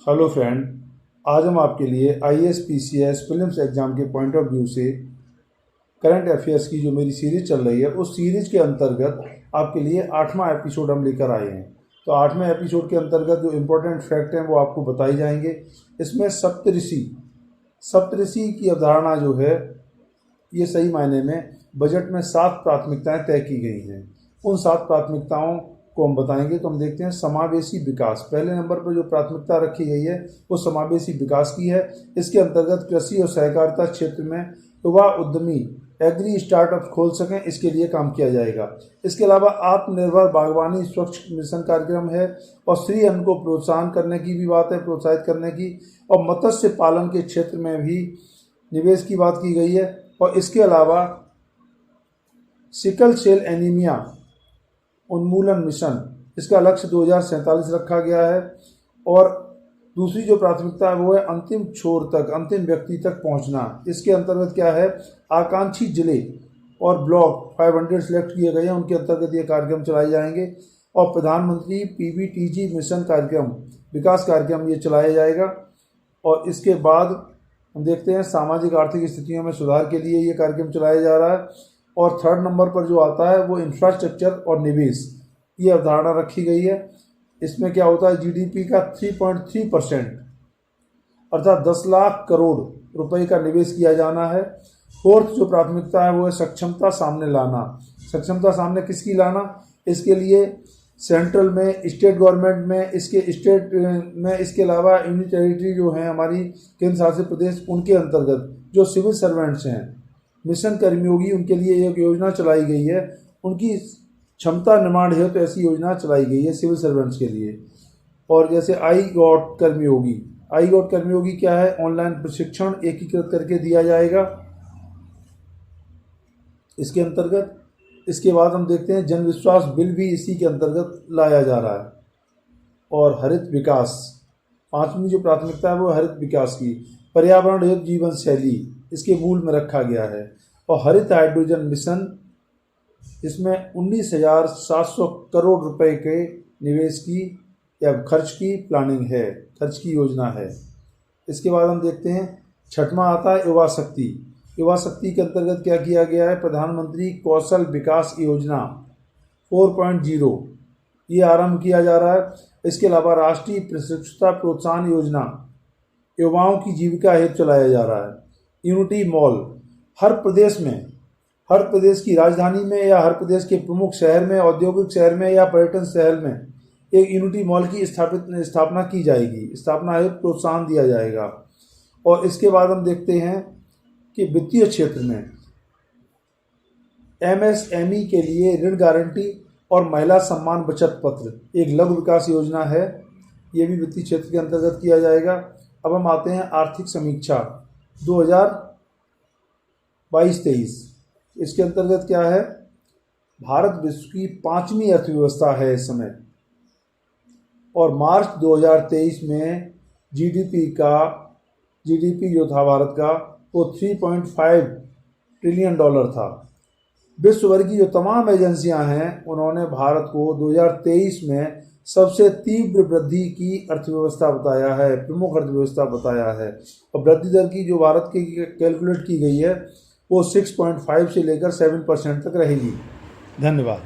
Hello friend, आज हम आपके लिए आईएएस पीसीएस प्रीलिम्स एग्जाम के पॉइंट ऑफ व्यू से करंट अफेयर्स की जो मेरी सीरीज चल रही है उस सीरीज के अंतर्गत आपके लिए 8वां एपिसोड हम लेकर आए हैं। तो 8वें एपिसोड के अंतर्गत जो इम्पोर्टेंट फैक्ट हैं वो आपको बताए जाएंगे। इसमें सप्तऋषि की अवधारणा जो है ये सही मायने में बजट में 7 प्राथमिकताएं तय की गई हैं। उन 7 प्राथमिकताओं को हम बताएंगे। तो हम देखते हैं समावेशी विकास। पहले नंबर पर जो प्राथमिकता रखी गई है वो समावेशी विकास की है। इसके अंतर्गत कृषि और सहकारिता क्षेत्र में युवा उद्यमी एग्री स्टार्टअप खोल सकें, इसके लिए काम किया जाएगा। इसके अलावा आत्मनिर्भर बागवानी स्वच्छ मिशन कार्यक्रम है और श्री अन्न को प्रोत्साहन करने की भी बात है, प्रोत्साहित करने की, और मत्स्य पालन के क्षेत्र में भी निवेश की बात की गई है। और इसके अलावा सिकल सेल एनीमिया उन्मूलन मिशन, इसका लक्ष्य 2047 रखा गया है। और दूसरी जो प्राथमिकता है वो है अंतिम छोर तक, अंतिम व्यक्ति तक पहुंचना। इसके अंतर्गत क्या है, आकांक्षी जिले और ब्लॉक 500 सिलेक्ट किए गए हैं, उनके अंतर्गत ये कार्यक्रम चलाए जाएंगे। और प्रधानमंत्री पीबीटीजी मिशन कार्यक्रम, विकास कार्यक्रम ये चलाया जाएगा। और इसके बाद हम देखते हैं सामाजिक आर्थिक स्थितियों में सुधार के लिए ये कार्यक्रम चलाया जा रहा है। और 3rd नंबर पर जो आता है वो इंफ्रास्ट्रक्चर और निवेश, ये अवधारणा रखी गई है। इसमें क्या होता है, जीडीपी का 3.3% अर्थात 10 लाख करोड़ रुपए का निवेश किया जाना है। 4th जो प्राथमिकता है वो है सक्षमता सामने लाना। सक्षमता सामने किसकी लाना, इसके लिए सेंट्रल में, स्टेट गवर्नमेंट में, इसके अलावा यूनियन टेरिटरी जो है हमारी केंद्र शासित प्रदेश, उनके अंतर्गत जो सिविल सर्वेंट्स हैं, मिशन कर्मयोगी, उनके लिए एक योजना चलाई गई है। उनकी क्षमता निर्माण है तो ऐसी योजना चलाई गई है सिविल सर्वेंट्स के लिए। और जैसे आई गॉट कर्मयोगी क्या है, ऑनलाइन प्रशिक्षण एकीकृत करके दिया जाएगा इसके अंतर्गत। इसके बाद हम देखते हैं जन विश्वास बिल भी इसी के अंतर्गत लाया जा रहा है। और हरित विकास, 5वीं जो प्राथमिकता है वो हरित विकास की, पर्यावरण युक्त जीवन शैली इसके मूल में रखा गया है। और हरित हाइड्रोजन मिशन, इसमें 19,700 करोड़ रुपए के निवेश की या खर्च की प्लानिंग है, खर्च की योजना है। इसके बाद हम देखते हैं 6वां आता है युवा शक्ति। युवा शक्ति के अंतर्गत क्या किया गया है, प्रधानमंत्री कौशल विकास योजना 4.0 ये आरंभ किया जा रहा है। इसके अलावा राष्ट्रीय प्रशिक्षुता प्रोत्साहन योजना युवाओं की जीविका हेतु चलाया जा रहा है। यूनिटी मॉल, हर प्रदेश की राजधानी में या हर प्रदेश के प्रमुख शहर में, औद्योगिक शहर में या पर्यटन शहर में एक यूनिटी मॉल की स्थापना की जाएगी। स्थापना हेतु प्रोत्साहन दिया जाएगा। और इसके बाद हम देखते हैं कि वित्तीय क्षेत्र में एमएसएमई के लिए ऋण गारंटी और महिला सम्मान बचत पत्र एक लघु विकास योजना है, ये भी वित्तीय क्षेत्र के अंतर्गत किया जाएगा। अब हम आते हैं आर्थिक समीक्षा 2022-23। इसके अंतर्गत क्या है, भारत विश्व की 5वीं अर्थव्यवस्था है इस समय। और मार्च 2023 में जीडीपी जो था भारत का वो $3.5 ट्रिलियन था। विश्व भर की जो तमाम एजेंसियां हैं उन्होंने भारत को 2023 में सबसे तीव्र वृद्धि की अर्थव्यवस्था बताया है, प्रमुख अर्थव्यवस्था बताया है। और वृद्धि दर की जो भारत की कैलकुलेट की गई है वो 6.5 से लेकर 7% तक रहेगी। धन्यवाद।